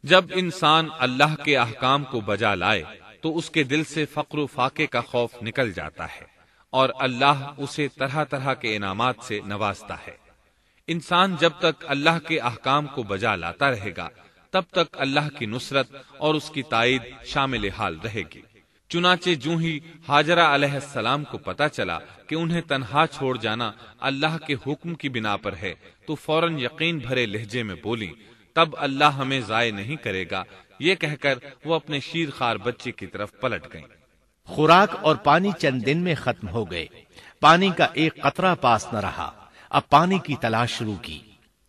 جب انسان اللہ کے احکام کو بجا لائے تو اس کے دل سے فقر و فاقے کا خوف نکل جاتا ہے اور اللہ اسے طرح طرح کے انعامات سے نوازتا ہے۔ انسان جب تک اللہ کے احکام کو بجا لاتا رہے گا تب تک اللہ کی نصرت اور اس کی تائید شامل حال رہے گی۔ چنانچہ جوں ہی ہاجرہ علیہ السلام کو پتا چلا کہ انہیں تنہا چھوڑ جانا اللہ کے حکم کی بنا پر ہے تو فوراً یقین بھرے لہجے میں بولی، تب اللہ ہمیں ضائع نہیں کرے گا، یہ کہہ کر وہ اپنے شیر خوار بچے کی طرف پلٹ گئیں۔ خوراک اور پانی چند دن میں ختم ہو گئے، پانی کا ایک قطرہ پاس نہ رہا۔ اب پانی کی تلاش شروع کی،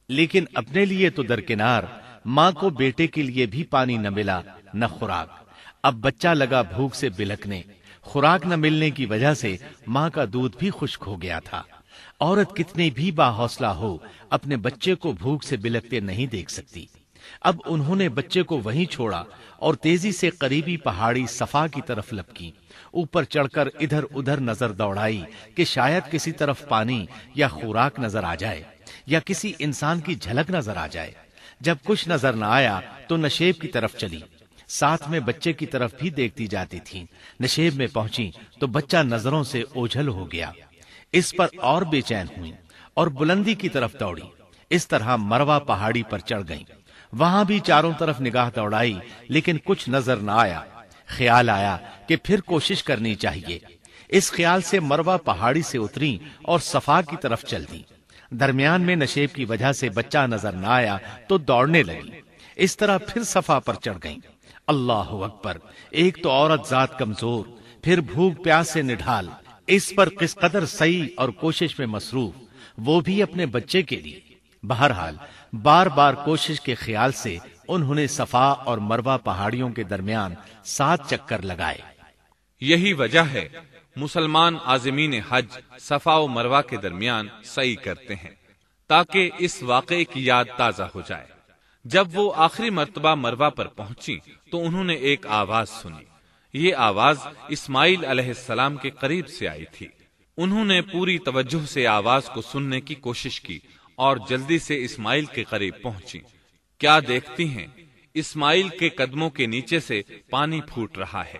لیکن اپنے لیے تو درکنار، ماں کو بیٹے کے لیے بھی پانی نہ ملا نہ خوراک۔ اب بچہ لگا بھوک سے بلکنے، خوراک نہ ملنے کی وجہ سے ماں کا دودھ بھی خشک ہو گیا تھا۔ عورت کتنی بھی باحوصلہ ہو اپنے بچے کو بھوک سے بلکتے نہیں دیکھ سکتی۔ اب انہوں نے بچے کو وہیں چھوڑا اور تیزی سے قریبی پہاڑی صفا کی طرف لپکی، اوپر چڑھ کر ادھر ادھر نظر دوڑائی کہ شاید کسی طرف پانی یا خوراک نظر آ جائے یا کسی انسان کی جھلک نظر آ جائے۔ جب کچھ نظر نہ آیا تو نشیب کی طرف چلی، ساتھ میں بچے کی طرف بھی دیکھتی جاتی تھی۔ نشیب میں پہنچی تو بچہ نظروں سے اوجھل ہو گیا۔ اس پر اور بے چین ہوئی اور بلندی کی طرف دوڑی۔ اس طرح مروہ پہاڑی پر چڑھ گئیں۔ وہاں بھی چاروں طرف نگاہ دوڑائی لیکن کچھ نظر نہ آیا۔ خیال آیا کہ پھر کوشش کرنی چاہیے۔ اس خیال سے مروہ پہاڑی سے اتری اور صفا کی طرف چل دی۔ درمیان میں نشیب کی وجہ سے بچہ نظر نہ آیا تو دوڑنے لگی۔ اس طرح پھر صفا پر چڑھ گئیں۔ اللہ اکبر! ایک تو عورت ذات کمزور، پھر بھوک پیاس سے نڈھال، اس پر کس قدر سعی اور کوشش میں مصروف، وہ بھی اپنے بچے کے لیے۔ بہرحال بار بار کوشش کے خیال سے انہوں نے صفا اور مروہ پہاڑیوں کے درمیان 7 چکر لگائے۔ یہی وجہ ہے مسلمان عازمین حج صفا و مروہ کے درمیان سعی کرتے ہیں تاکہ اس واقعے کی یاد تازہ ہو جائے۔ جب وہ آخری مرتبہ مروہ پر پہنچی تو انہوں نے ایک آواز سنی۔ یہ آواز اسماعیل علیہ السلام کے قریب سے آئی تھی۔ انہوں نے پوری توجہ سے آواز کو سننے کی کوشش کی اور جلدی سے اسماعیل کے قریب پہنچی۔ کیا دیکھتی ہیں؟ اسماعیل کے قدموں کے نیچے سے پانی پھوٹ رہا ہے،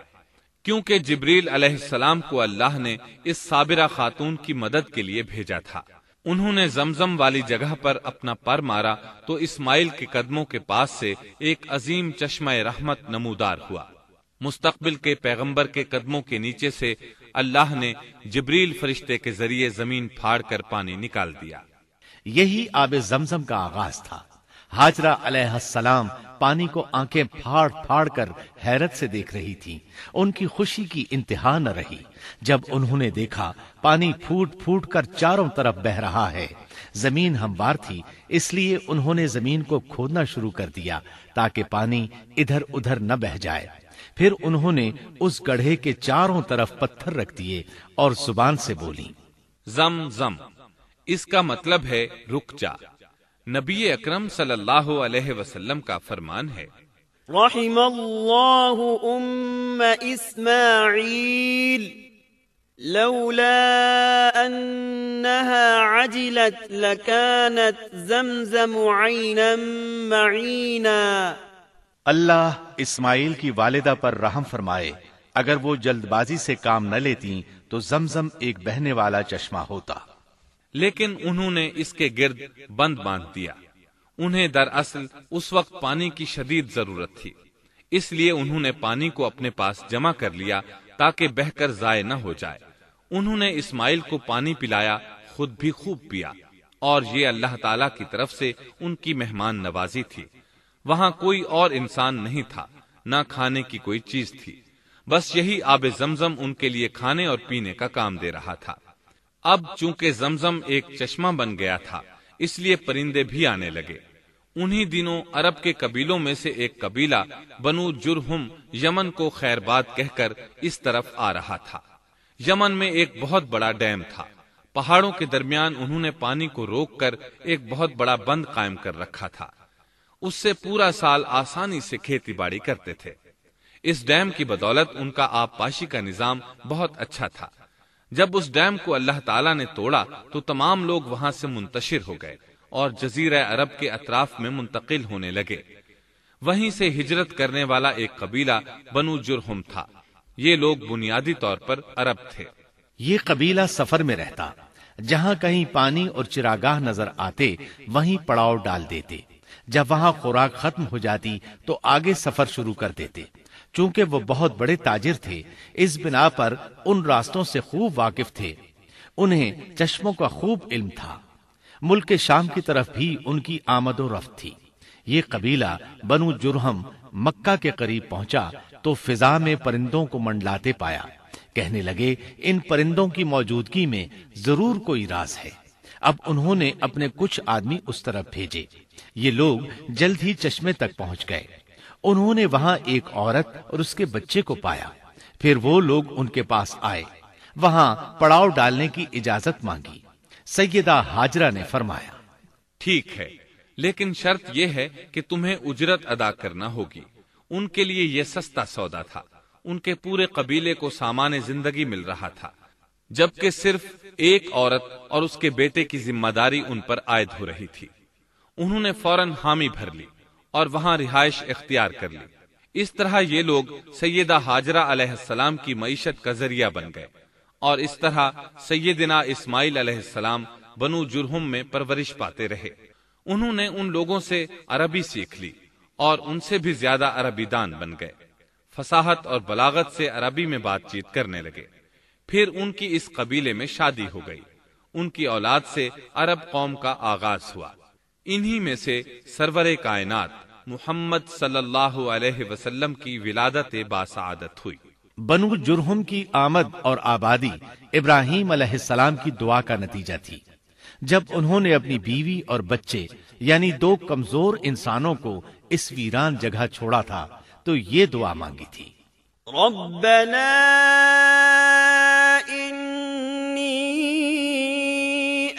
کیونکہ جبریل علیہ السلام کو اللہ نے اس صابرہ خاتون کی مدد کے لیے بھیجا تھا۔ انہوں نے زمزم والی جگہ پر اپنا پر مارا تو اسماعیل کے قدموں کے پاس سے ایک عظیم چشمہ رحمت نمودار ہوا۔ مستقبل کے پیغمبر کے قدموں کے نیچے سے اللہ نے جبریل فرشتے کے ذریعے زمین پھاڑ کر پانی نکال دیا۔ یہی آب زمزم کا آغاز تھا۔ ہاجرہ علیہ السلام پانی کو آنکھیں پھاڑ پھاڑ کر حیرت سے دیکھ رہی تھی۔ ان کی خوشی کی انتہا نہ رہی جب انہوں نے دیکھا پانی پھوٹ پھوٹ کر چاروں طرف بہ رہا ہے۔ زمین ہموار تھی، اس لیے انہوں نے زمین کو کھودنا شروع کر دیا تاکہ پانی ادھر ادھر نہ بہ جائے۔ پھر انہوں نے اس گڑھے کے چاروں طرف پتھر رکھ دیے اور زبان سے بولی، زم زم، اس کا مطلب ہے رک جا۔ نبی اکرم صلی اللہ علیہ وسلم کا فرمان ہے، رحم اللہ ام اسماعیل لولا انها عجلت لكانت زمزم عینا معینا۔ اللہ اسماعیل کی والدہ پر رحم فرمائے، اگر وہ جلد بازی سے کام نہ لیتی تو زمزم ایک بہنے والا چشمہ ہوتا۔ لیکن انہوں نے اس کے گرد بند باندھ دیا۔ انہیں دراصل اس وقت پانی کی شدید ضرورت تھی، اس لیے انہوں نے پانی کو اپنے پاس جمع کر لیا تاکہ بہہ کر ضائع نہ ہو جائے۔ انہوں نے اسماعیل کو پانی پلایا، خود بھی خوب پیا، اور یہ اللہ تعالی کی طرف سے ان کی مہمان نوازی تھی۔ وہاں کوئی اور انسان نہیں تھا، نہ کھانے کی کوئی چیز تھی، بس یہی آب زمزم ان کے لیے کھانے اور پینے کا کام دے رہا تھا۔ اب چونکہ زمزم ایک چشمہ بن گیا تھا، اس لیے پرندے بھی آنے لگے۔ انہی دنوں عرب کے قبیلوں میں سے ایک قبیلہ بنو جرہم یمن کو خیر باد کہہ کر اس طرف آ رہا تھا۔ یمن میں ایک بہت بڑا ڈیم تھا۔ پہاڑوں کے درمیان انہوں نے پانی کو روک کر ایک بہت بڑا بند قائم کر رکھا تھا۔ اس سے پورا سال آسانی سے کھیتی باڑی کرتے تھے۔ اس ڈیم کی بدولت ان کا آب پاشی کا نظام بہت اچھا تھا۔ جب اس ڈیم کو اللہ تعالیٰ نے توڑا تو تمام لوگ وہاں سے منتشر ہو گئے اور جزیرہ عرب کے اطراف میں منتقل ہونے لگے۔ وہیں سے ہجرت کرنے والا ایک قبیلہ بنو جرہم تھا۔ یہ لوگ بنیادی طور پر عرب تھے۔ یہ قبیلہ سفر میں رہتا، جہاں کہیں پانی اور چراگاہ نظر آتے وہیں پڑاؤ ڈال دیتے۔ جب وہاں خوراک ختم ہو جاتی تو آگے سفر شروع کر دیتے۔ چونکہ وہ بہت بڑے تاجر تھے، اس بنا پر ان راستوں سے خوب واقف تھے۔ انہیں چشموں کا خوب علم تھا۔ ملک شام کی طرف بھی ان کی آمد و رفت تھی۔ یہ قبیلہ بنو جرہم مکہ کے قریب پہنچا تو فضا میں پرندوں کو منڈلاتے پایا۔ کہنے لگے ان پرندوں کی موجودگی میں ضرور کوئی راز ہے۔ اب انہوں نے اپنے کچھ آدمی اس طرف بھیجے۔ یہ لوگ جلد ہی چشمے تک پہنچ گئے۔ انہوں نے وہاں ایک عورت اور اس کے بچے کو پایا۔ پھر وہ لوگ ان کے پاس آئے، وہاں پڑاؤ ڈالنے کی اجازت مانگی۔ سیدہ ہاجرہ نے فرمایا، ٹھیک ہے، لیکن شرط یہ ہے کہ تمہیں اجرت ادا کرنا ہوگی۔ ان کے لیے یہ سستا سودا تھا۔ ان کے پورے قبیلے کو سامان زندگی مل رہا تھا، جبکہ صرف ایک عورت اور اس کے بیٹے کی ذمہ داری ان پر عائد ہو رہی تھی۔ انہوں نے فوراً حامی بھر لی اور وہاں رہائش اختیار کر لی۔ اس طرح یہ لوگ سیدہ ہاجرہ علیہ السلام کی معیشت کا ذریعہ بن گئے، اور اس طرح سیدنا اسماعیل علیہ السلام بنو جرہم میں پرورش پاتے رہے۔ انہوں نے ان لوگوں سے عربی سیکھ لی اور ان سے بھی زیادہ عربی دان بن گئے۔ فصاحت اور بلاغت سے عربی میں بات چیت کرنے لگے۔ پھر ان کی اس قبیلے میں شادی ہو گئی۔ ان کی اولاد سے عرب قوم کا آغاز ہوا۔ انہی میں سے سرور کائنات محمد صلی اللہ علیہ وسلم کی ولادت باسعادت ہوئی۔ بنو جرہم کی آمد اور آبادی ابراہیم علیہ السلام کی دعا کا نتیجہ تھی۔ جب انہوں نے اپنی بیوی اور بچے یعنی دو کمزور انسانوں کو اس ویران جگہ چھوڑا تھا تو یہ دعا مانگی تھی، ربنا انی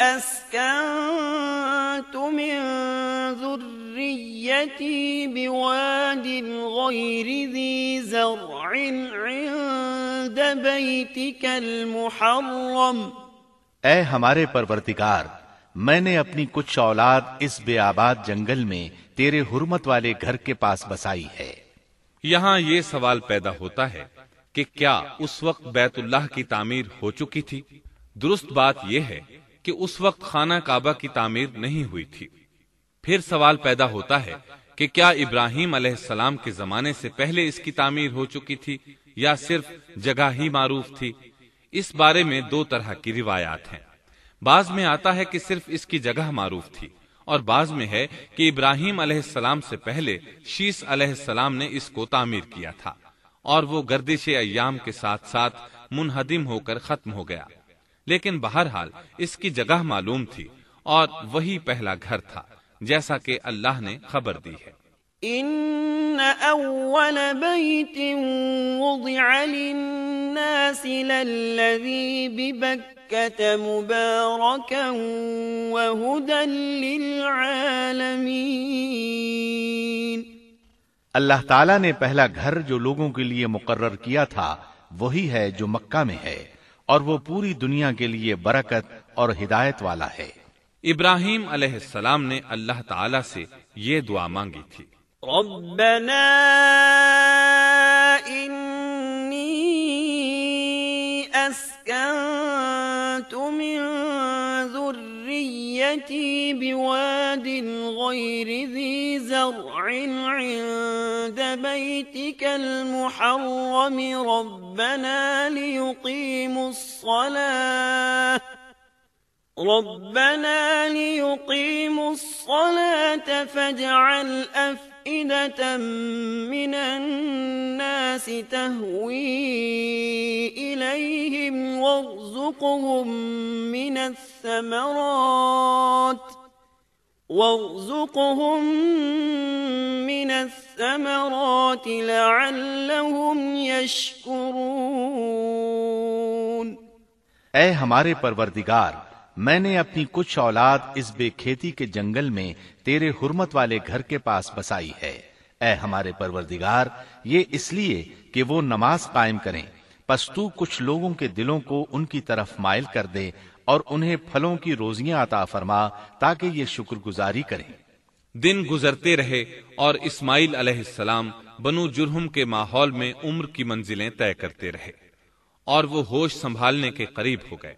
اسکنت من ذریتی بواد غیر ذی زرع عند بیتک المحرم۔ اے ہمارے پروردگار، میں نے اپنی کچھ اولاد اس بے آباد جنگل میں تیرے حرمت والے گھر کے پاس بسائی ہے۔ یہاں یہ سوال پیدا ہوتا ہے کہ کیا اس وقت بیت اللہ کی تعمیر ہو چکی تھی؟ درست بات یہ ہے کہ اس وقت خانہ کعبہ کی تعمیر نہیں ہوئی تھی۔ پھر سوال پیدا ہوتا ہے کہ کیا ابراہیم علیہ السلام کے زمانے سے پہلے اس کی تعمیر ہو چکی تھی یا صرف جگہ ہی معروف تھی؟ اس بارے میں دو طرح کی روایات ہیں۔ بعض میں آتا ہے کہ صرف اس کی جگہ معروف تھی، اور بعض میں ہے کہ ابراہیم علیہ السلام سے پہلے شیس علیہ السلام نے اس کو تعمیر کیا تھا، اور وہ گردش ایام کے ساتھ ساتھ منہدم ہو کر ختم ہو گیا۔ لیکن بہرحال اس کی جگہ معلوم تھی، اور وہی پہلا گھر تھا، جیسا کہ اللہ نے خبر دی ہے۔ ان اول بیت وضع للناس للذی ببکۃ مبارکا وہدی للعالمین۔ اللہ تعالیٰ نے پہلا گھر جو لوگوں کے لیے مقرر کیا تھا وہی ہے جو مکہ میں ہے، اور وہ پوری دنیا کے لیے برکت اور ہدایت والا ہے۔ ابراہیم علیہ السلام نے اللہ تعالیٰ سے یہ دعا مانگی تھی، ربنا انی اسکنت من ذریتی بواد غیر ذی زرع عند بیتک المحرم ربنا ليقيموا الصلاة فاجعل أفئدة من الناس تهوي إليهم وارزقهم من الثمرات لعلهم يشكرون۔ اے ہمارے پروردگار، میں نے اپنی کچھ اولاد اس بے کھیتی کے جنگل میں تیرے حرمت والے گھر کے پاس بسائی ہے۔ اے ہمارے پروردگار، یہ اس لیے کہ وہ نماز قائم کریں، پس تو کچھ لوگوں کے دلوں کو ان کی طرف مائل کر دے اور انہیں پھلوں کی روزیاں عطا فرما تاکہ یہ شکر گزاری کریں۔ دن گزرتے رہے اور اسماعیل علیہ السلام بنو جرہم کے ماحول میں عمر کی منزلیں طے کرتے رہے اور وہ ہوش سنبھالنے کے قریب ہو گئے۔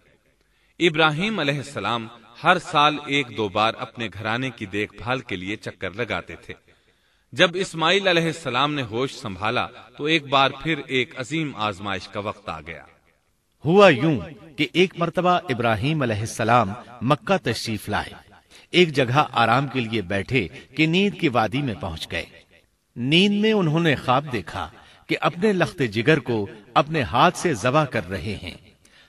ابراہیم علیہ السلام ہر سال 1-2 بار اپنے گھرانے کی دیکھ بھال کے لیے چکر لگاتے تھے۔ جب اسماعیل علیہ السلام نے ہوش سنبھالا تو ایک بار پھر ایک عظیم آزمائش کا وقت آ گیا۔ ہوا یوں کہ ایک مرتبہ ابراہیم علیہ السلام مکہ تشریف لائے، ایک جگہ آرام کے لیے بیٹھے کہ نیند کی وادی میں پہنچ گئے۔ نیند میں انہوں نے خواب دیکھا کہ اپنے لخت جگر کو اپنے ہاتھ سے ذبح کر رہے ہیں،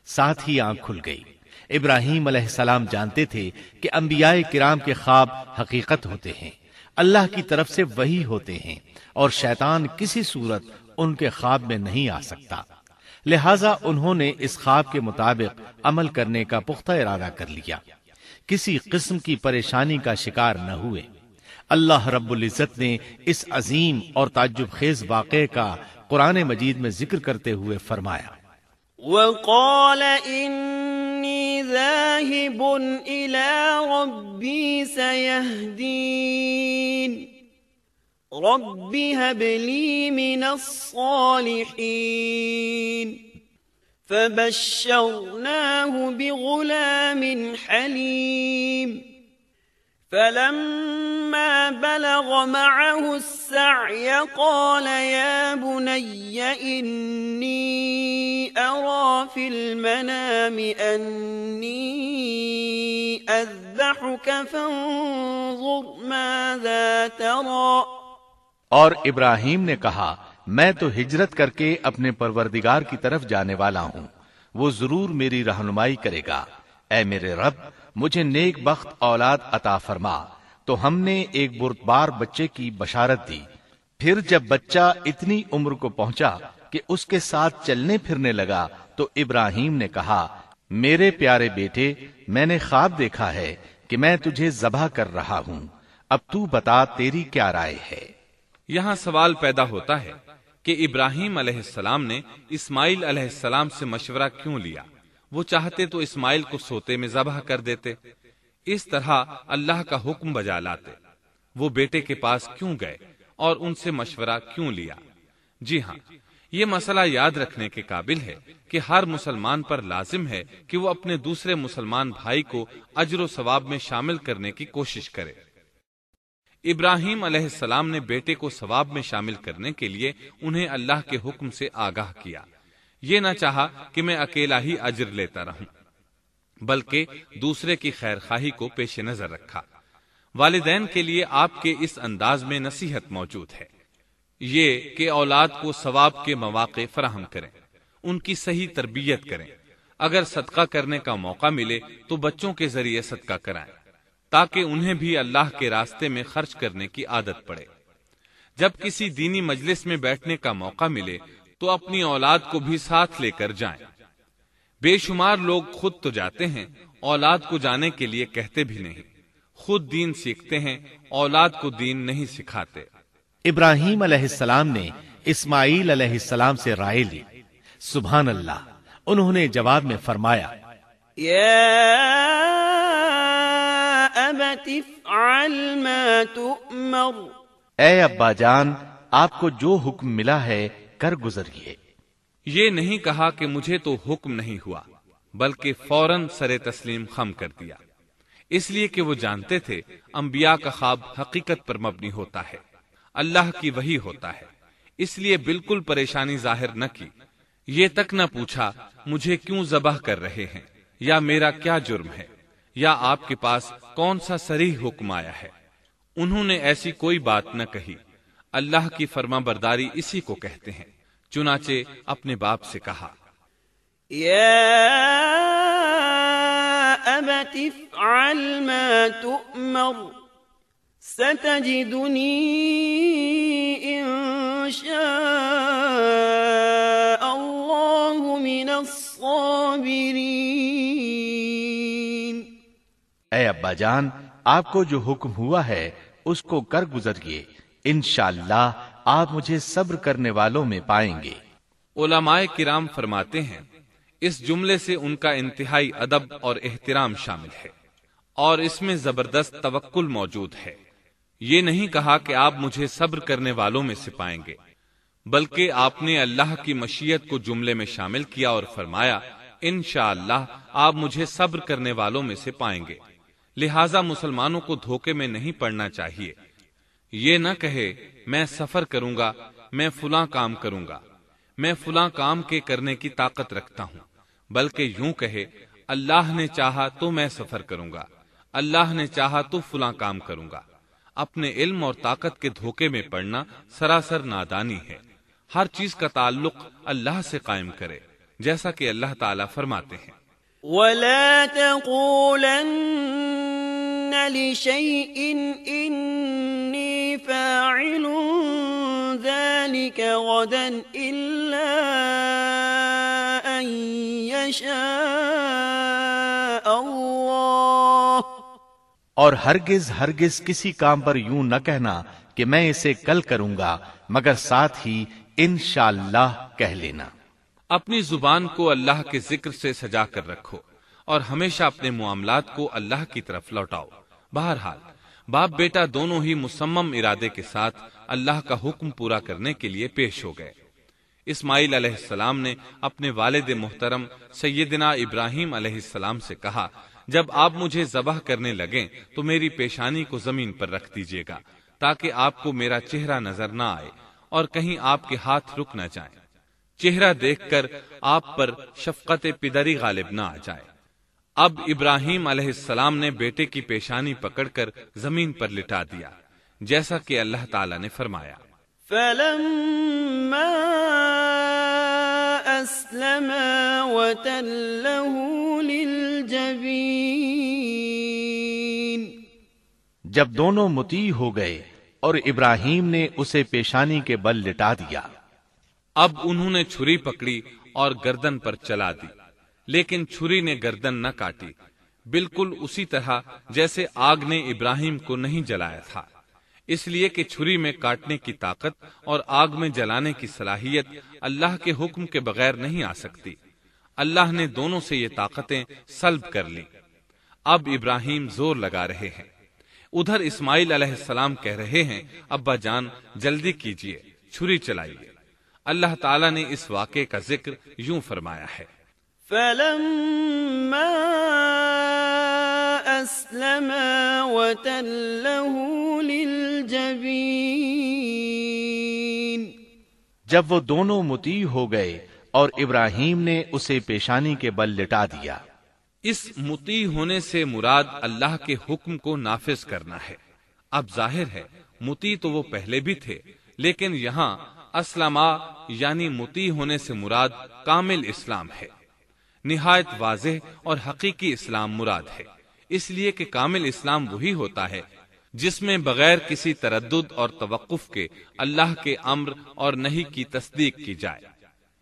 ساتھ ہی آنکھ کھل گئی۔ ابراہیم علیہ السلام جانتے تھے کہ انبیاء کرام کے خواب حقیقت ہوتے ہیں، اللہ کی طرف سے وحی ہوتے ہیں، اور شیطان کسی صورت ان کے خواب میں نہیں آ سکتا، لہذا انہوں نے اس خواب کے مطابق عمل کرنے کا پختہ ارادہ کر لیا، کسی قسم کی پریشانی کا شکار نہ ہوئے۔ اللہ رب العزت نے اس عظیم اور تعجب خیز واقعے کا قرآن مجید میں ذکر کرتے ہوئے فرمایا، وقال إني ذاهب إلى ربي سيهدين رب هب لي من الصالحين فبشرناه بغلام حليم فلما بلغ معه السعي قال يا بني إني أرى في المنام أني أذبحك فانظر ماذا ترى۔ اور ابراہیم نے کہا، میں تو ہجرت کر کے اپنے پروردگار کی طرف جانے والا ہوں، وہ ضرور میری رہنمائی کرے گا۔ اے میرے رب، مجھے نیک بخت اولاد عطا فرما۔ تو ہم نے ایک بردبار بچے کی بشارت دی۔ پھر جب بچہ اتنی عمر کو پہنچا کہ اس کے ساتھ چلنے پھرنے لگا تو ابراہیم نے کہا، میرے پیارے بیٹے، میں نے خواب دیکھا ہے کہ میں تجھے ذبح کر رہا ہوں، اب تو بتا تیری کیا رائے ہے؟ یہاں سوال پیدا ہوتا ہے کہ ابراہیم علیہ السلام نے اسماعیل علیہ السلام سے مشورہ کیوں لیا؟ وہ چاہتے تو اسماعیل کو سوتے میں ذبح کر دیتے، اس طرح اللہ کا حکم بجا لاتے۔ وہ بیٹے کے پاس کیوں گئے اور ان سے مشورہ کیوں لیا؟ جی ہاں، یہ مسئلہ یاد رکھنے کے قابل ہے کہ ہر مسلمان پر لازم ہے کہ وہ اپنے دوسرے مسلمان بھائی کو اجر و ثواب میں شامل کرنے کی کوشش کرے۔ ابراہیم علیہ السلام نے بیٹے کو ثواب میں شامل کرنے کے لیے انہیں اللہ کے حکم سے آگاہ کیا۔ یہ نہ چاہا کہ میں اکیلا ہی اجر لیتا رہوں، بلکہ دوسرے کی خیر خواہی کو پیش نظر رکھا۔ والدین کے لیے آپ کے اس انداز میں نصیحت موجود ہے، یہ کہ اولاد کو ثواب کے مواقع فراہم کریں، ان کی صحیح تربیت کریں۔ اگر صدقہ کرنے کا موقع ملے تو بچوں کے ذریعے صدقہ کرائیں، تاکہ انہیں بھی اللہ کے راستے میں خرچ کرنے کی عادت پڑے۔ جب کسی دینی مجلس میں بیٹھنے کا موقع ملے تو اپنی اولاد کو بھی ساتھ لے کر جائیں۔ بے شمار لوگ خود تو جاتے ہیں، اولاد کو جانے کے لیے کہتے بھی نہیں، خود دین سیکھتے ہیں، اولاد کو دین نہیں سکھاتے۔ ابراہیم علیہ السلام نے اسماعیل علیہ السلام سے رائے لی۔ سبحان اللہ، انہوں نے جواب میں فرمایا، یا ابت افعل ما تؤمر۔ اے ابا جان، آپ کو جو حکم ملا ہے کر گزریے۔ یہ نہیں کہا کہ مجھے تو حکم نہیں ہوا، بلکہ فوراً سر تسلیم خم کر دیا، اس لیے کہ وہ جانتے تھے انبیاء کا خواب حقیقت پر مبنی ہوتا ہے، اللہ کی وحی ہوتا ہے، اس لیے بالکل پریشانی ظاہر نہ کی، یہ تک نہ پوچھا مجھے کیوں ذبح کر رہے ہیں، یا میرا کیا جرم ہے، یا آپ کے پاس کون سا صریح حکم آیا ہے۔ انہوں نے ایسی کوئی بات نہ کہی۔ اللہ کی فرما برداری اسی کو کہتے ہیں۔ چنانچہ اپنے باپ سے کہا، یا ابت افعل ما تؤمر ستجدنی ان شاء اللہ من الصابرین۔ اے ابا جان، آپ کو جو حکم ہوا ہے اس کو کر گزریے، انشاءاللہ آپ مجھے صبر کرنے والوں میں پائیں گے۔ علماء کرام فرماتے ہیں اس جملے سے ان کا انتہائی ادب اور احترام شامل ہے، اور اس میں زبردست توکل موجود ہے۔ یہ نہیں کہا کہ آپ مجھے صبر کرنے والوں میں سے پائیں گے، بلکہ آپ نے اللہ کی مشیت کو جملے میں شامل کیا اور فرمایا انشاءاللہ آپ مجھے صبر کرنے والوں میں سے پائیں گے۔ لہٰذا مسلمانوں کو دھوکے میں نہیں پڑنا چاہیے۔ یہ نہ کہے میں سفر کروں گا، میں فلاں کام کروں گا، میں فلاں کام کے کرنے کی طاقت رکھتا ہوں، بلکہ یوں کہے اللہ نے چاہا تو میں سفر کروں گا، اللہ نے چاہا تو فلاں کام کروں گا۔ اپنے علم اور طاقت کے دھوکے میں پڑنا سراسر نادانی ہے۔ ہر چیز کا تعلق اللہ سے قائم کرے، جیسا کہ اللہ تعالیٰ فرماتے ہیں وَلَا تَقُولَنَّ لِشَيْءٍ إِنِّي فَاعِلٌ ذَلِكَ غَدًا إِلَّا أَن يَشَاءَ اللَّهُ، اور ہرگز ہرگز کسی کام پر یوں نہ کہنا کہ میں اسے کل کروں گا، مگر ساتھ ہی انشاءاللہ کہہ لینا۔ اپنی زبان کو اللہ کے ذکر سے سجا کر رکھو اور ہمیشہ اپنے معاملات کو اللہ کی طرف لوٹاؤ۔ بہرحال باپ بیٹا دونوں ہی مصمم ارادے کے ساتھ اللہ کا حکم پورا کرنے کے لیے پیش ہو گئے۔ اسماعیل علیہ السلام نے اپنے والد محترم سیدنا ابراہیم علیہ السلام سے کہا جب آپ مجھے ذبح کرنے لگیں تو میری پیشانی کو زمین پر رکھ دیجیے گا تاکہ آپ کو میرا چہرہ نظر نہ آئے اور کہیں آپ کے ہاتھ رک نہ جائیں، چہرہ دیکھ کر آپ پر شفقت پدری غالب نہ آ جائے۔ اب ابراہیم علیہ السلام نے بیٹے کی پیشانی پکڑ کر زمین پر لٹا دیا، جیسا کہ اللہ تعالیٰ نے فرمایا فَلَمَّا أَسْلَمَا وَتَلَّهُ لِلْجَبِينِ، جب دونوں مطیع ہو گئے اور ابراہیم نے اسے پیشانی کے بل لٹا دیا۔ اب انہوں نے چھری پکڑی اور گردن پر چلا دی، لیکن چھری نے گردن نہ کاٹی، بالکل اسی طرح جیسے آگ نے ابراہیم کو نہیں جلایا تھا، اس لیے کہ چھری میں کاٹنے کی طاقت اور آگ میں جلانے کی صلاحیت اللہ کے حکم کے بغیر نہیں آ سکتی۔ اللہ نے دونوں سے یہ طاقتیں سلب کر لی۔ اب ابراہیم زور لگا رہے ہیں، ادھر اسماعیل علیہ السلام کہہ رہے ہیں ابا جان جلدی کیجئے، چھری چلائیے۔ اللہ تعالیٰ نے اس واقعے کا ذکر یوں فرمایا ہے فَلَمَّا أَسْلَمَا وَتَلَّهُ لِلْجَبِينِ، جب وہ دونوں مطیع ہو گئے اور ابراہیم نے اسے پیشانی کے بل لٹا دیا۔ اس مطیع ہونے سے مراد اللہ کے حکم کو نافذ کرنا ہے۔ اب ظاہر ہے مطیع تو وہ پہلے بھی تھے، لیکن یہاں اسلما یعنی مطیع ہونے سے مراد کامل اسلام ہے۔ نہایت واضح اور حقیقی اسلام مراد ہے، اس لیے کہ کامل اسلام وہی ہوتا ہے جس میں بغیر کسی تردد اور توقف کے اللہ کے امر اور نہی کی تصدیق کی جائے۔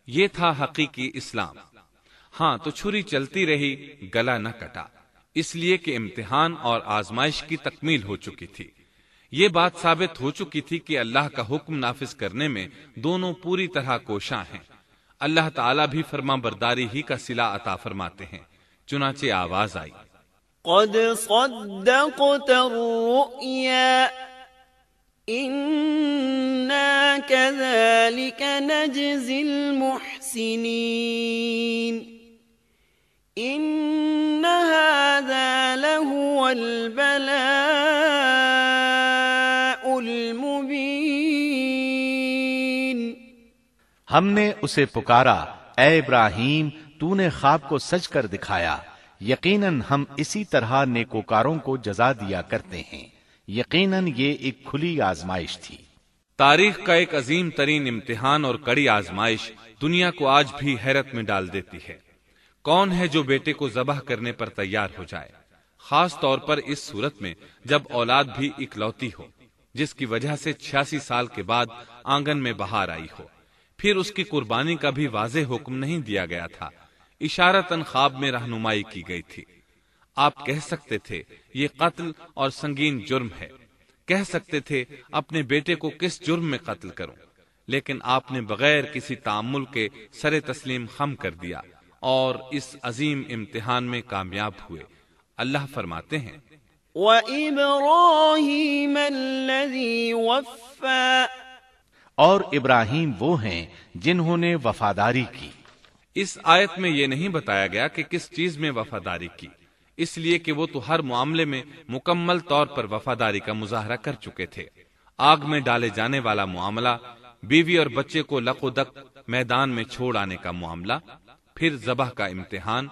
یہ تھا حقیقی اسلام۔ ہاں تو چھری چلتی رہی، گلا نہ کٹا، اس لیے کہ امتحان اور آزمائش کی تکمیل ہو چکی تھی۔ یہ بات ثابت ہو چکی تھی کہ اللہ کا حکم نافذ کرنے میں دونوں پوری طرح کوشاں ہیں۔ اللہ تعالیٰ بھی فرما برداری ہی کا صلہ عطا فرماتے ہیں۔ چنانچہ آواز آئی قد صدقت الرؤيا إنا كذلك نجزي المحسنين إن هذا لهو البلاء المبين، ہم نے اسے پکارا اے ابراہیم تو نے خواب کو سچ کر دکھایا، یقیناً ہم اسی طرح نیکوکاروں کو جزا دیا کرتے ہیں، یقیناً یہ ایک کھلی آزمائش تھی۔ تاریخ کا ایک عظیم ترین امتحان اور کڑی آزمائش دنیا کو آج بھی حیرت میں ڈال دیتی ہے۔ کون ہے جو بیٹے کو ذبح کرنے پر تیار ہو جائے، خاص طور پر اس صورت میں جب اولاد بھی اکلوتی ہو، جس کی وجہ سے 86 سال کے بعد آنگن میں بہار آئی ہو۔ پھر اس کی قربانی کا بھی واضح حکم نہیں دیا گیا تھا، اشارتاً خواب میں رہنمائی کی گئی تھی۔ آپ کہہ سکتے تھے یہ قتل اور سنگین جرم ہے، کہہ سکتے تھے اپنے بیٹے کو کس جرم میں قتل کروں، لیکن آپ نے بغیر کسی تعامل کے سر تسلیم خم کر دیا اور اس عظیم امتحان میں کامیاب ہوئے۔ اللہ فرماتے ہیں وَإِبْرَاهِيمَ الَّذِي وَفَّى اور ابراہیم وہ ہیں جنہوں نے وفاداری کی۔ اس آیت میں یہ نہیں بتایا گیا کہ کس چیز میں وفاداری کی، اس لیے کہ وہ تو ہر معاملے میں مکمل طور پر وفاداری کا مظاہرہ کر چکے تھے۔ آگ میں ڈالے جانے والا معاملہ، بیوی اور بچے کو لق و دق میدان میں چھوڑ آنے کا معاملہ، پھر ذبح کا امتحان،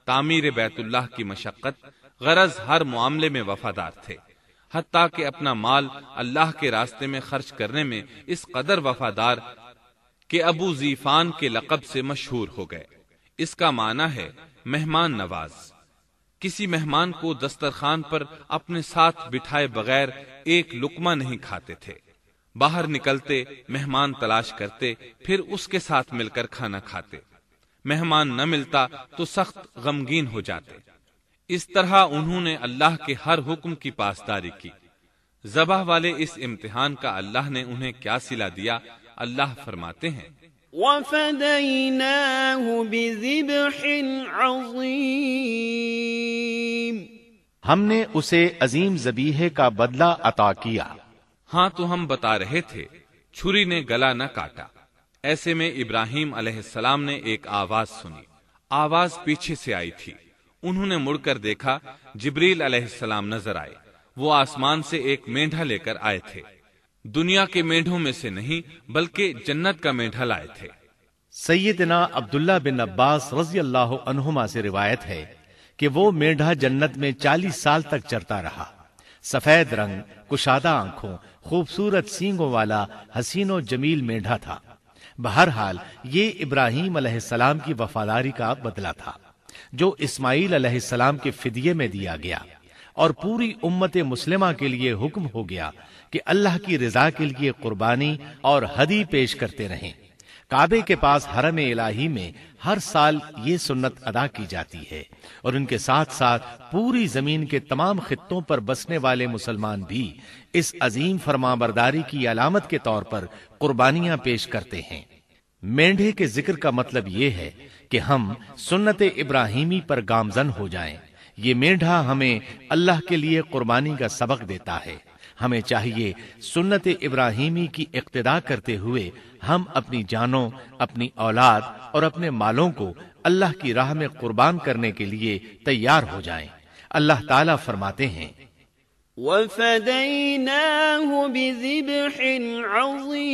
تعمیر بیت اللہ کی مشقت، غرض ہر معاملے میں وفادار تھے، حتیٰ کہ اپنا مال اللہ کے راستے میں خرچ کرنے میں اس قدر وفادار کہ ابو زیفان کے لقب سے مشہور ہو گئے۔ اس کا معنی ہے مہمان نواز۔ کسی مہمان کو دسترخوان پر اپنے ساتھ بٹھائے بغیر ایک لقمہ نہیں کھاتے تھے، باہر نکلتے مہمان تلاش کرتے، پھر اس کے ساتھ مل کر کھانا کھاتے، مہمان نہ ملتا تو سخت غمگین ہو جاتے۔ اس طرح انہوں نے اللہ کے ہر حکم کی پاسداری کی۔ ذبح والے اس امتحان کا اللہ نے انہیں کیا صلہ دیا؟ اللہ فرماتے ہیں وَفَدَيْنَاهُ بِذِبْحٍ عَظِيمٍ، ہم نے اسے عظیم ذبیحے کا بدلہ عطا کیا۔ ہاں تو ہم بتا رہے تھے چھری نے گلا نہ کاٹا۔ ایسے میں ابراہیم علیہ السلام نے ایک آواز سنی، آواز پیچھے سے آئی تھی۔ انہوں نے مڑ کر دیکھا، جبریل علیہ السلام نظر آئے۔ وہ آسمان سے ایک مینڈھا لے کر آئے تھے، دنیا کے مینڈھوں میں سے نہیں بلکہ جنت کا مینڈھا لائے تھے۔ سیدنا عبداللہ بن عباس رضی اللہ عنہما سے روایت ہے کہ وہ مینڈھا جنت میں 40 سال تک چرتا رہا۔ سفید رنگ، کشادہ آنکھوں، خوبصورت سینگوں والا حسین و جمیل مینڈھا تھا۔ بہرحال یہ ابراہیم علیہ السلام کی وفاداری کا بدلہ تھا جو اسماعیل علیہ السلام کے فدیے میں دیا گیا، اور پوری امت مسلمہ کے لیے حکم ہو گیا کہ اللہ کی رضا کے لیے قربانی اور ہدی پیش کرتے رہیں۔ کعبے کے پاس حرم الہی میں ہر سال یہ سنت ادا کی جاتی ہے، اور ان کے ساتھ ساتھ پوری زمین کے تمام خطوں پر بسنے والے مسلمان بھی اس عظیم فرمانبرداری کی علامت کے طور پر قربانیاں پیش کرتے ہیں۔ مینڈھے کے ذکر کا مطلب یہ ہے کہ ہم سنت ابراہیمی پر گامزن ہو جائیں۔ یہ مینڈھا ہمیں اللہ کے لیے قربانی کا سبق دیتا ہے۔ ہمیں چاہیے سنت ابراہیمی کی اقتدا کرتے ہوئے ہم اپنی جانوں، اپنی اولاد اور اپنے مالوں کو اللہ کی راہ میں قربان کرنے کے لیے تیار ہو جائیں۔ اللہ تعالیٰ فرماتے ہیں وَفَدَيْنَاهُ بِذِبْحٍ عَظِيمٍ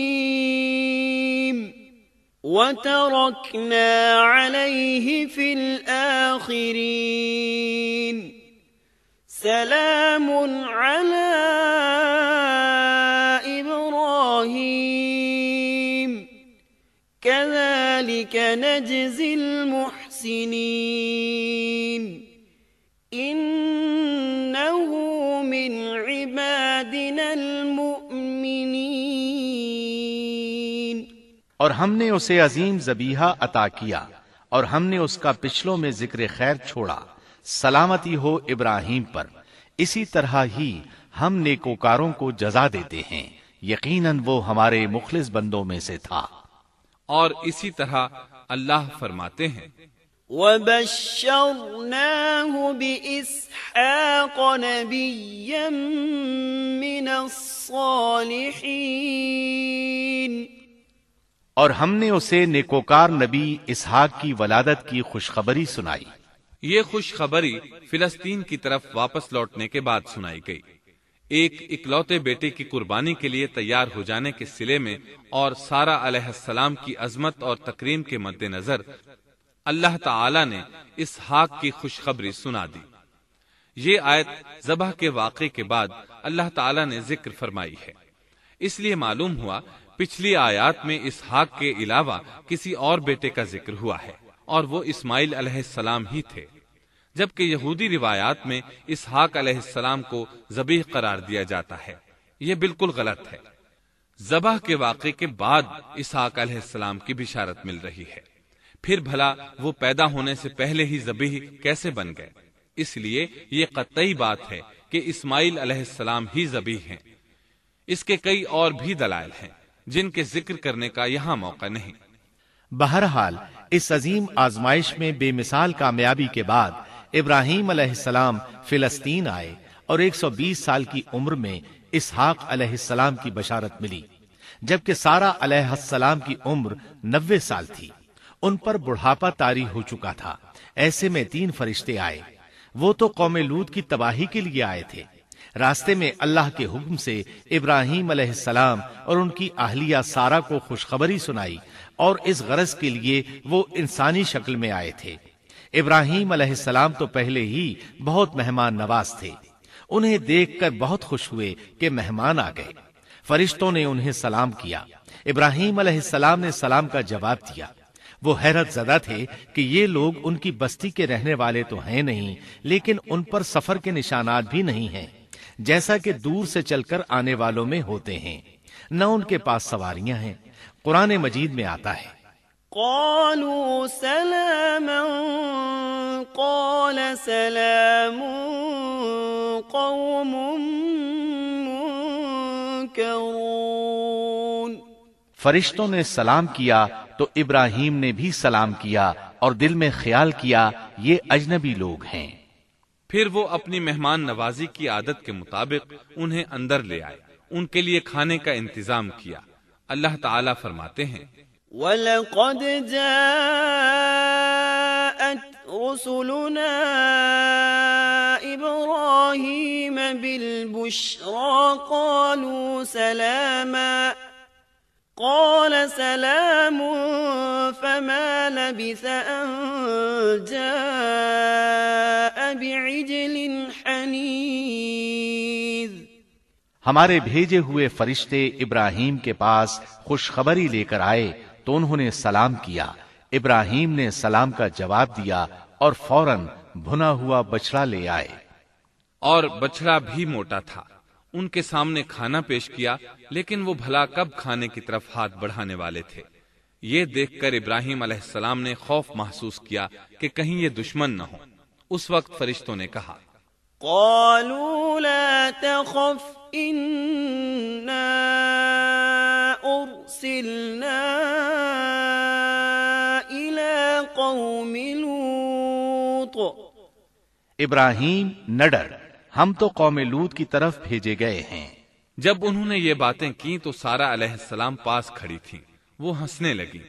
وَتَرَكْنَا عَلَيْهِ فِي الْآخِرِينَ سَلَامٌ عَلَى إِبْرَاهِيمَ كَذَلِكَ نَجْزِي الْمُحْسِنِينَ إِنَّهُ مِنْ عِبَادِنَا الْمُؤْمِنِينَ۔ اور ہم نے اسے عظیم ذبیحہ عطا کیا، اور ہم نے اس کا پچھلوں میں ذکر خیر چھوڑا۔ سلامتی ہو ابراہیم پر۔ اسی طرح ہی ہم نیکوکاروں کو جزا دیتے ہیں، یقیناً وہ ہمارے مخلص بندوں میں سے تھا۔ اور اسی طرح اللہ فرماتے ہیں وَبَشَّرْنَاهُ بِإِسْحَاقَ نَبِيًّا مِّنَ الصَّالِحِينَ، اور ہم نے اسے نیکوکار نبی اسحاق کی ولادت کی خوشخبری سنائی۔ یہ خوشخبری فلسطین کی طرف واپس لوٹنے کے بعد سنائی گئی۔ ایک اکلوتے بیٹے کی قربانی کے لیے تیار ہو جانے کے صلے میں اور سارہ علیہ السلام کی عظمت اور تکریم کے مد نظر اللہ تعالی نے اسحاق کی خوشخبری سنا دی۔ یہ آیت ذبح کے واقعے کے بعد اللہ تعالی نے ذکر فرمائی ہے، اس لیے معلوم ہوا پچھلی آیات میں اسحاق کے علاوہ کسی اور بیٹے کا ذکر ہوا ہے، اور وہ اسماعیل علیہ السلام ہی تھے، جبکہ یہودی روایات میں اسحاق علیہ السلام کو ذبیح قرار دیا جاتا ہے۔ یہ بالکل غلط ہے۔ ذبح کے واقعے کے بعد اسحاق علیہ السلام کی بشارت مل رہی ہے، پھر بھلا وہ پیدا ہونے سے پہلے ہی ذبیح کیسے بن گئے؟ اس لیے یہ قطعی بات ہے کہ اسماعیل علیہ السلام ہی ذبیح ہیں۔ اس کے کئی اور بھی دلائل ہیں جن کے ذکر کرنے کا یہاں موقع نہیں۔ بہرحال اس عظیم آزمائش میں بے مثال کامیابی کے بعد ابراہیم علیہ السلام فلسطین آئے اور 120 سال کی عمر میں اسحاق علیہ السلام کی بشارت ملی، جبکہ سارہ علیہ السلام کی عمر 90 سال تھی۔ ان پر بڑھاپا طاری ہو چکا تھا۔ ایسے میں 3 فرشتے آئے، وہ تو قوم لوط کی تباہی کے لیے آئے تھے۔ راستے میں اللہ کے حکم سے ابراہیم علیہ السلام اور ان کی اہلیہ سارہ کو خوشخبری سنائی، اور اس غرض کے لیے وہ انسانی شکل میں آئے تھے۔ ابراہیم علیہ السلام تو پہلے ہی بہت مہمان نواز تھے، انہیں دیکھ کر بہت خوش ہوئے کہ مہمان آ گئے۔ فرشتوں نے انہیں سلام کیا۔ ابراہیم علیہ السلام نے سلام کا جواب دیا۔ وہ حیرت زدہ تھے کہ یہ لوگ ان کی بستی کے رہنے والے تو ہیں نہیں، لیکن ان پر سفر کے نشانات بھی نہیں ہیں، جیسا کہ دور سے چل کر آنے والوں میں ہوتے ہیں، نہ ان کے پاس سواریاں ہیں۔ قرآن مجید میں آتا ہے، قالوا سلاما قال سلام قوم منكرون۔ فرشتوں نے سلام کیا تو ابراہیم نے بھی سلام کیا اور دل میں خیال کیا یہ اجنبی لوگ ہیں۔ پھر وہ اپنی مہمان نوازی کی عادت کے مطابق انہیں اندر لے آئے، ان کے لیے کھانے کا انتظام کیا۔ اللہ تعالیٰ فرماتے ہیں، وَلَقَدْ جَاءَتْ رُسُلُنَا إِبْرَاهِيمَ بِالْبُشْرَى قَالُوا سَلَامًا قَالَ سَلَامٌ فَمَا لَبِثَ أَن جَاءَ بِعِجْلٍ حَنِيذٍ۔ ہمارے بھیجے ہوئے فرشتے ابراہیم کے پاس خوشخبری لے کر آئے تو انہوں نے سلام کیا۔ ابراہیم نے سلام کا جواب دیا اور فوراً بھنا ہوا بچڑا لے آئے، اور بچڑا بھی موٹا تھا۔ ان کے سامنے کھانا پیش کیا، لیکن وہ بھلا کب کھانے کی طرف ہاتھ بڑھانے والے تھے۔ یہ دیکھ کر ابراہیم علیہ السلام نے خوف محسوس کیا کہ کہیں یہ دشمن نہ ہو۔ اس وقت فرشتوں نے کہا، قالوا لا تخف إنا أرسلنا إلى قوم لوط۔ ابراہیم نہ ڈر، ہم تو قوم لوط کی طرف بھیجے گئے ہیں۔ جب انہوں نے یہ باتیں کی تو سارہ علیہ السلام پاس کھڑی تھی، وہ ہنسنے لگی۔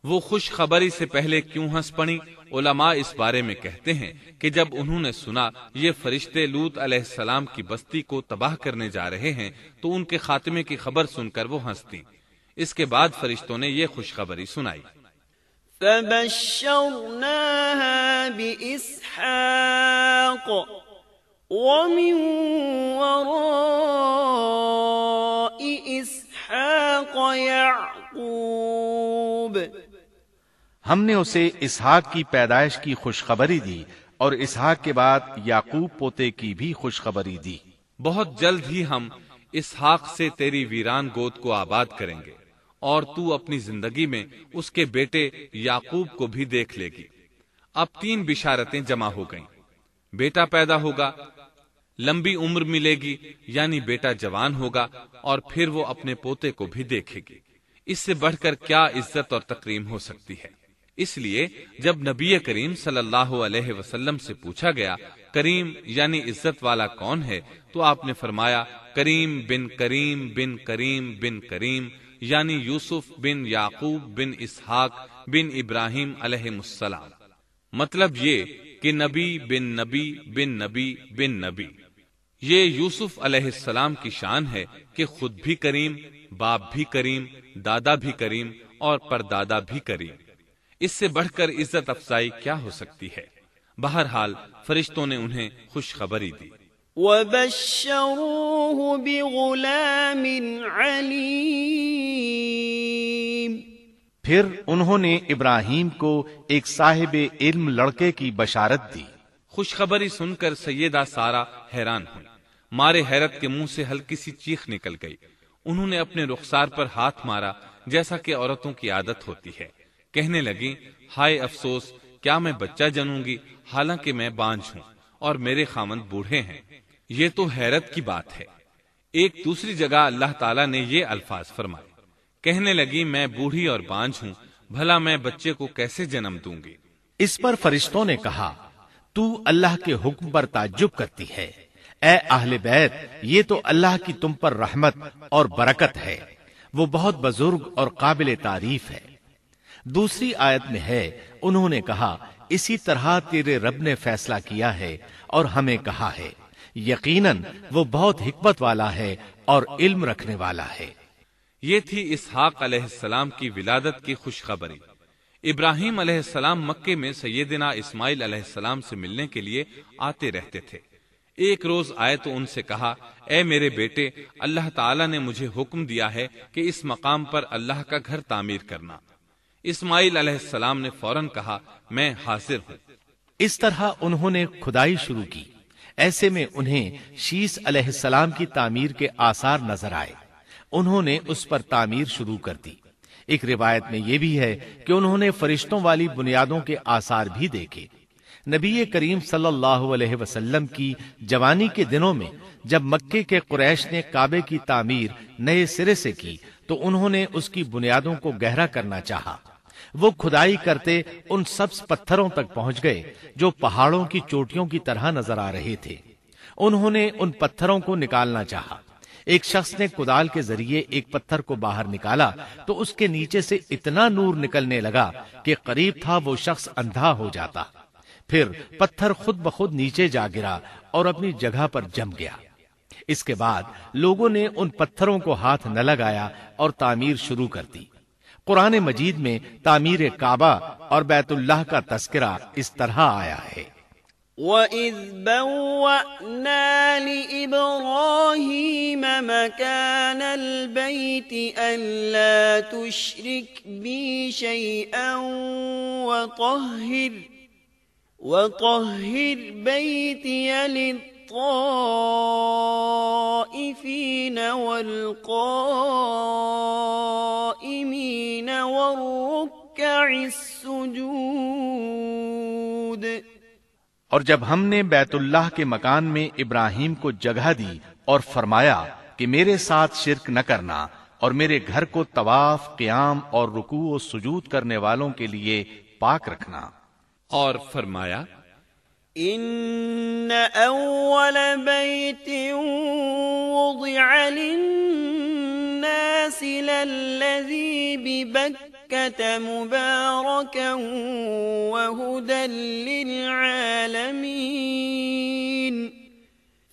وہ خوش خبری سے پہلے کیوں ہنس پڑی؟ علماء اس بارے میں کہتے ہیں کہ جب انہوں نے سنا یہ فرشتے لوط علیہ السلام کی بستی کو تباہ کرنے جا رہے ہیں تو ان کے خاتمے کی خبر سن کر وہ ہنستی۔ اس کے بعد فرشتوں نے یہ خوشخبری سنائی، فبشرناها بإسحاق ومن وراء إسحاق يعقوب۔ ہم نے اسے اسحاق کی پیدائش کی خوشخبری دی اور اسحاق کے بعد یعقوب پوتے کی بھی خوشخبری دی۔ بہت جلد ہی ہم اسحاق سے تیری ویران گود کو آباد کریں گے، اور تو اپنی زندگی میں اس کے بیٹے یعقوب کو بھی دیکھ لے گی۔ اب 3 بشارتیں جمع ہو گئیں، بیٹا پیدا ہوگا، لمبی عمر ملے گی یعنی بیٹا جوان ہوگا، اور پھر وہ اپنے پوتے کو بھی دیکھے گی۔ اس سے بڑھ کر کیا عزت اور تکریم ہو سکتی ہے؟ اس لیے جب نبی کریم صلی اللہ علیہ وسلم سے پوچھا گیا کریم یعنی عزت والا کون ہے، تو آپ نے فرمایا کریم بن کریم بن کریم بن کریم، یعنی یوسف بن یعقوب بن اسحاق بن ابراہیم علیہ السلام۔ مطلب یہ کہ نبی بن نبی بن نبی بن نبی۔ یہ یوسف علیہ السلام کی شان ہے کہ خود بھی کریم، باپ بھی کریم، دادا بھی کریم اور پردادا بھی کریم۔ اس سے بڑھ کر عزت افزائی کیا ہو سکتی ہے؟ بہرحال فرشتوں نے انہیں خوشخبری دی۔ وَبَشَّرُوهُ بِغُلَامٍ عَلِيمٍ۔ پھر انہوں نے ابراہیم کو ایک صاحب علم لڑکے کی بشارت دی۔ خوشخبری سن کر سیدہ سارہ حیران ہوئی، مارے حیرت کے منہ سے ہلکی سی چیخ نکل گئی۔ انہوں نے اپنے رخسار پر ہاتھ مارا جیسا کہ عورتوں کی عادت ہوتی ہے، کہنے لگی ہائے افسوس، کیا میں بچہ جنوں گی حالانکہ میں بانجھ ہوں اور میرے خاوند بوڑھے ہیں؟ یہ تو حیرت کی بات ہے۔ ایک دوسری جگہ اللہ تعالیٰ نے یہ الفاظ فرمائے، کہنے لگی میں بوڑھی اور بانجھ ہوں، بھلا میں بچے کو کیسے جنم دوں گی؟ اس پر فرشتوں نے کہا تو اللہ کے حکم پر تعجب کرتی ہے، اے اہل بیت، یہ تو اللہ کی تم پر رحمت اور برکت ہے، وہ بہت بزرگ اور قابل تعریف ہے۔ دوسری آیت میں ہے، انہوں نے کہا اسی طرح تیرے رب نے فیصلہ کیا ہے اور ہمیں کہا ہے، یقیناً وہ بہت حکمت والا ہے اور علم رکھنے والا ہے۔ یہ تھی اسحاق علیہ السلام کی ولادت کی خوشخبری۔ ابراہیم علیہ السلام مکے میں سیدنا اسماعیل علیہ السلام سے ملنے کے لیے آتے رہتے تھے۔ ایک روز آئے تو ان سے کہا، اے میرے بیٹے، اللہ تعالیٰ نے مجھے حکم دیا ہے کہ اس مقام پر اللہ کا گھر تعمیر کرنا۔ اسماعیل علیہ السلام نے فوراً کہا، میں حاضر ہوں۔ اس طرح انہوں نے کھدائی شروع کی۔ ایسے میں انہیں شیس علیہ السلام کی تعمیر کے آثار نظر آئے۔ انہوں نے اس پر تعمیر شروع کر دی۔ ایک روایت میں یہ بھی ہے کہ انہوں نے فرشتوں والی بنیادوں کے آثار بھی دیکھے۔ نبی کریم صلی اللہ علیہ وسلم کی جوانی کے دنوں میں جب مکے کے قریش نے کعبے کی تعمیر نئے سرے سے کی تو انہوں نے اس کی بنیادوں کو گہرا کرنا چاہا۔ وہ کھدائی کرتے ان سبز پتھروں تک پہنچ گئے جو پہاڑوں کی چوٹیوں کی طرح نظر آ رہے تھے۔ انہوں نے ان پتھروں کو نکالنا چاہا۔ ایک شخص نے کدال کے ذریعے ایک پتھر کو باہر نکالا تو اس کے نیچے سے اتنا نور نکلنے لگا کہ قریب تھا وہ شخص اندھا ہو جاتا۔ پھر پتھر خود بخود نیچے جا گرا اور اپنی جگہ پر جم گیا۔ اس کے بعد لوگوں نے ان پتھروں کو ہاتھ نہ لگایا اور تعمیر شروع کر دی۔ قرآن مجید میں تعمیر کعبہ اور بیت اللہ کا تذکرہ اس طرح آیا ہے، وَإِذْ بَوَّأْنَا لِإِبْرَاهِيمَ مَكَانَ الْبَيْتِ أَلَّا تُشْرِكْ بِي شَيْئًا وَطَهِّرْ بَيْتِيَ لِلطَّائِفِينَ وَالْقَائِمِينَ وَالرُّكَّعِ السُّجُودِ۔ اور جب ہم نے بیت اللہ کے مکان میں ابراہیم کو جگہ دی اور فرمایا کہ میرے ساتھ شرک نہ کرنا اور میرے گھر کو طواف، قیام اور رکوع و سجود کرنے والوں کے لیے پاک رکھنا، اور فرمایا، ان اول بیت وضع للناس للذی ببکۃ مبارکا وہدی للعالمین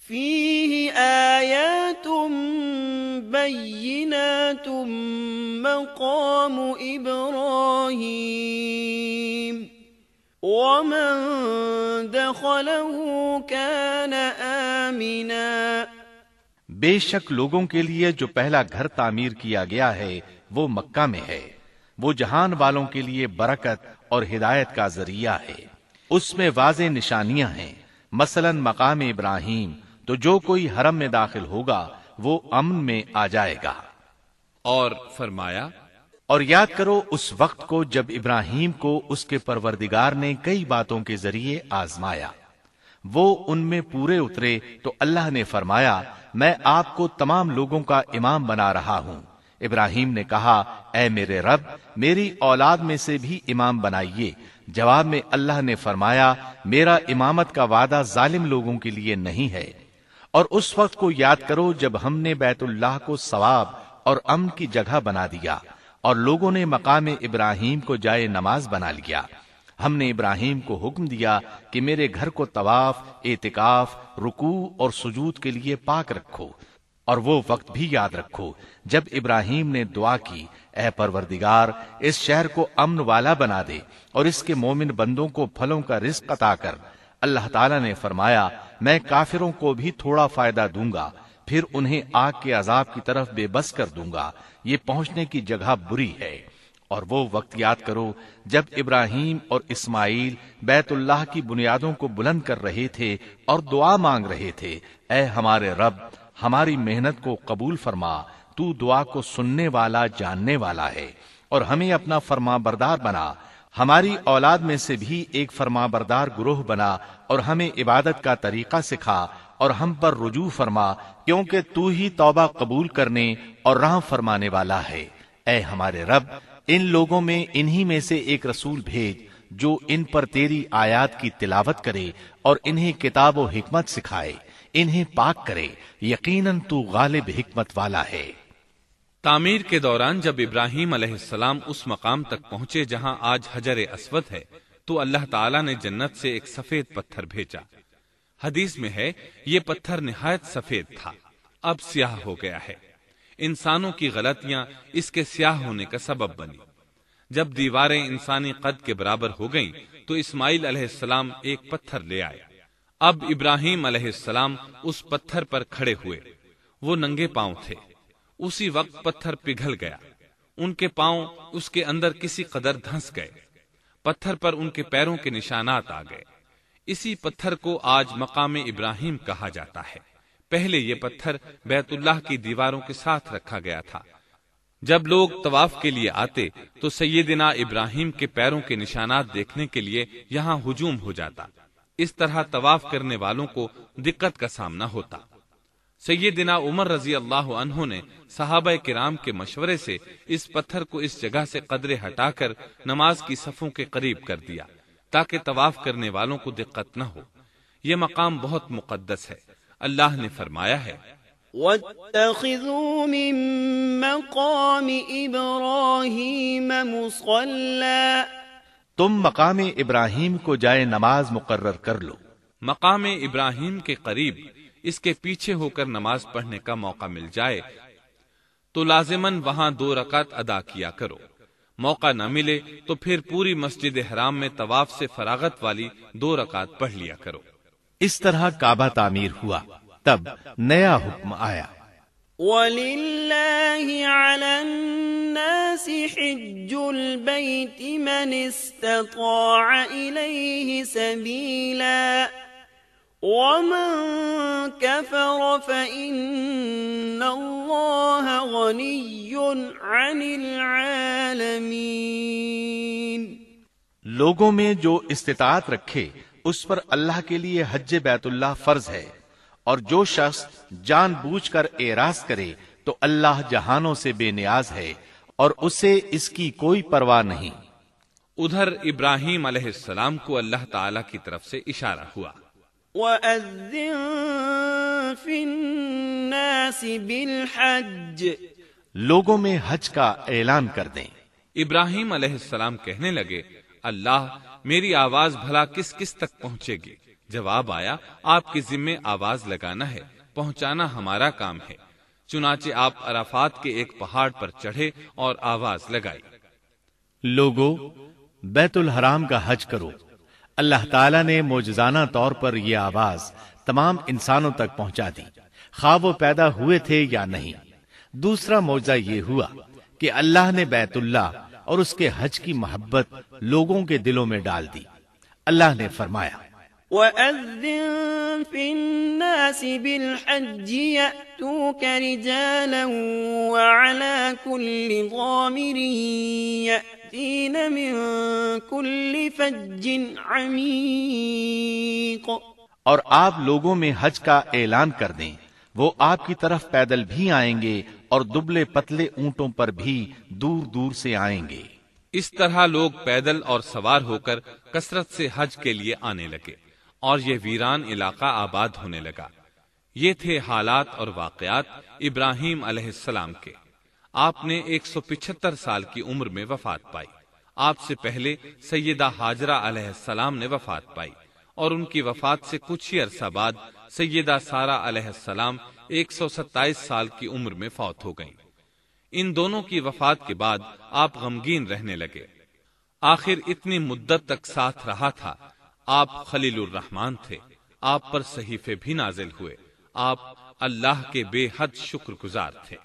فیہ آیات بینات مقام ابراہیم ومن دخلہ کان آمنا۔ بے شک لوگوں کے لیے جو پہلا گھر تعمیر کیا گیا ہے وہ مکہ میں ہے، وہ جہان والوں کے لیے برکت اور ہدایت کا ذریعہ ہے۔ اس میں واضح نشانیاں ہیں، مثلا مقام ابراہیم، تو جو کوئی حرم میں داخل ہوگا وہ امن میں آ جائے گا۔ اور فرمایا، اور یاد کرو اس وقت کو جب ابراہیم کو اس کے پروردگار نے کئی باتوں کے ذریعے آزمایا، وہ ان میں پورے اترے تو اللہ نے فرمایا، میں آپ کو تمام لوگوں کا امام بنا رہا ہوں۔ ابراہیم نے کہا، اے میرے رب، میری اولاد میں سے بھی امام بنائیے۔ جواب میں اللہ نے فرمایا، میرا امامت کا وعدہ ظالم لوگوں کے لیے نہیں ہے۔ اور اس وقت کو یاد کرو جب ہم نے بیت اللہ کو ثواب اور امن کی جگہ بنا دیا اور لوگوں نے مقام ابراہیم کو جائے نماز بنا لیا۔ ہم نے ابراہیم کو حکم دیا کہ میرے گھر کو طواف، اعتکاف، رکوع اور سجود کے لیے پاک رکھو، اور وہ وقت بھی یاد رکھو جب ابراہیم نے دعا کی، اے پروردگار، اس شہر کو امن والا بنا دے اور اس کے مومن بندوں کو پھلوں کا رزق عطا کر۔ اللہ تعالیٰ نے فرمایا، میں کافروں کو بھی تھوڑا فائدہ دوں گا، پھر انہیں آگ کے عذاب کی طرف بے بس کر دوں گا، یہ پہنچنے کی جگہ بری ہے۔ اور وہ وقت یاد کرو جب ابراہیم اور اسماعیل بیت اللہ کی بنیادوں کو بلند کر رہے تھے اور دعا مانگ رہے تھے، اے ہمارے رب، ہماری محنت کو قبول فرما، تو دعا کو سننے والا، جاننے والا ہے، اور ہمیں اپنا فرما بردار بنا، ہماری اولاد میں سے بھی ایک فرما بردار گروہ بنا، اور ہمیں عبادت کا طریقہ سکھا، اور ہم پر رجوع فرما، کیونکہ تو ہی توبہ قبول کرنے اور رحم فرمانے والا ہے۔ اے ہمارے رب، ان لوگوں میں انہی میں سے ایک رسول بھیج جو ان پر تیری آیات کی تلاوت کرے اور انہیں کتاب و حکمت سکھائے، انہیں پاک کرے، یقیناً تو غالب حکمت والا ہے۔ تعمیر کے دوران جب ابراہیم علیہ السلام اس مقام تک پہنچے جہاں آج حجر اسود ہے تو اللہ تعالیٰ نے جنت سے ایک سفید پتھر بھیجا۔ حدیث میں ہے یہ پتھر نہایت سفید تھا، اب سیاہ ہو گیا ہے۔ انسانوں کی غلطیاں اس کے سیاہ ہونے کا سبب بنی۔ جب دیواریں انسانی قد کے برابر ہو گئیں تو اسماعیل علیہ السلام ایک پتھر لے آئے۔ اب ابراہیم علیہ السلام اس پتھر پر کھڑے ہوئے، وہ ننگے پاؤں تھے۔ اسی وقت پتھر پگھل گیا، ان کے پاؤں اس کے اندر کسی قدر دھنس گئے، پتھر پر ان کے پیروں کے نشانات آ گئے۔ اسی پتھر کو آج مقام ابراہیم کہا جاتا ہے۔ پہلے یہ پتھر بیت اللہ کی دیواروں کے ساتھ رکھا گیا تھا۔ جب لوگ طواف کے لیے آتے تو سیدنا ابراہیم کے پیروں کے نشانات دیکھنے کے لیے یہاں ہجوم ہو جاتا۔ اس طرح طواف کرنے والوں کو دقت کا سامنا ہوتا۔ سیدنا عمر رضی اللہ عنہ نے صحابہ کرام کے مشورے سے اس پتھر کو اس جگہ سے قدرے ہٹا کر نماز کی صفوں کے قریب کر دیا تاکہ طواف کرنے والوں کو دقت نہ ہو۔ یہ مقام بہت مقدس ہے۔ اللہ نے فرمایا ہے وَاتَّخِذُوا مِن مَّقَامِ إِبْرَاهِيمَ مُصَلًّى، تم مقام ابراہیم کو جائے نماز مقرر کر لو۔ مقام ابراہیم کے قریب اس کے پیچھے ہو کر نماز پڑھنے کا موقع مل جائے تو لازماً وہاں 2 رکعت ادا کیا کرو۔ موقع نہ ملے تو پھر پوری مسجد حرام میں طواف سے فراغت والی 2 رکعت پڑھ لیا کرو۔ اس طرح کعبہ تعمیر ہوا، تب نیا حکم آیا۔ وَلِلَّهِ عَلَى النَّاسِ حِجُّ الْبَيْتِ مَنِ اسْتَطَاعَ إِلَيْهِ سَبِيلًا وَمَن كَفَرَ فَإِنَّ اللَّهَ غَنِيٌّ عَنِ الْعَالَمِينَ۔ لوگوں میں جو استطاعت رکھے اس پر اللہ کے لیے حج بیت اللہ فرض ہے، اور جو شخص جان بوجھ کر اعراض کرے تو اللہ جہانوں سے بے نیاز ہے اور اسے اس کی کوئی پرواہ نہیں۔ ادھر ابراہیم علیہ السلام کو اللہ تعالی کی طرف سے اشارہ ہوا، وَأَذِّن فِي النَّاسِ بِالْحَجِّ، لوگوں میں حج کا اعلان کر دیں۔ ابراہیم علیہ السلام کہنے لگے، اللہ میری آواز بھلا کس کس تک پہنچے گی؟ جواب آیا، آپ کے ذمے آواز لگانا ہے، پہنچانا ہمارا کام ہے۔ چنانچہ آپ عرفات کے ایک پہاڑ پر چڑھے اور آواز لگائی، لوگو بیت الحرام کا حج کرو۔ اللہ تعالیٰ نے معجزانہ طور پر یہ آواز تمام انسانوں تک پہنچا دی، خواہ وہ پیدا ہوئے تھے یا نہیں۔ دوسرا معجزہ یہ ہوا کہ اللہ نے بیت اللہ اور اس کے حج کی محبت لوگوں کے دلوں میں ڈال دی۔ اللہ نے فرمایا، وَأَذِّن فِي النَّاسِ بِالْحَجِّ يَأْتُوكَ رِجَالًا وَعَلَى كُلِّ ضَامِرٍ يَأْتِينَ مِن كُلِّ فَجٍّ عَمِيقٍ، اور آپ لوگوں میں حج کا اعلان کر دیں، وہ آپ کی طرف پیدل بھی آئیں گے اور دبلے پتلے اونٹوں پر بھی دور دور سے آئیں گے۔ اس طرح لوگ پیدل اور سوار ہو کر کثرت سے حج کے لیے آنے لگے اور یہ ویران علاقہ آباد ہونے لگا۔ یہ تھے حالات اور واقعات ابراہیم علیہ السلام کے۔ آپ نے 175 سال کی عمر میں وفات پائی۔ آپ سے پہلے سیدہ ہاجرہ علیہ السلام نے وفات پائی اور ان کی وفات سے کچھ ہی عرصہ بعد سیدہ سارہ علیہ السلام 127 سال کی عمر میں فوت ہو گئیں۔ ان دونوں کی وفات کے بعد آپ غمگین رہنے لگے۔ آخر اتنی مدت تک ساتھ رہا تھا۔ آپ خلیل الرحمن تھے، آپ پر صحیفے بھی نازل ہوئے، آپ اللہ کے بے حد شکر گزار تھے۔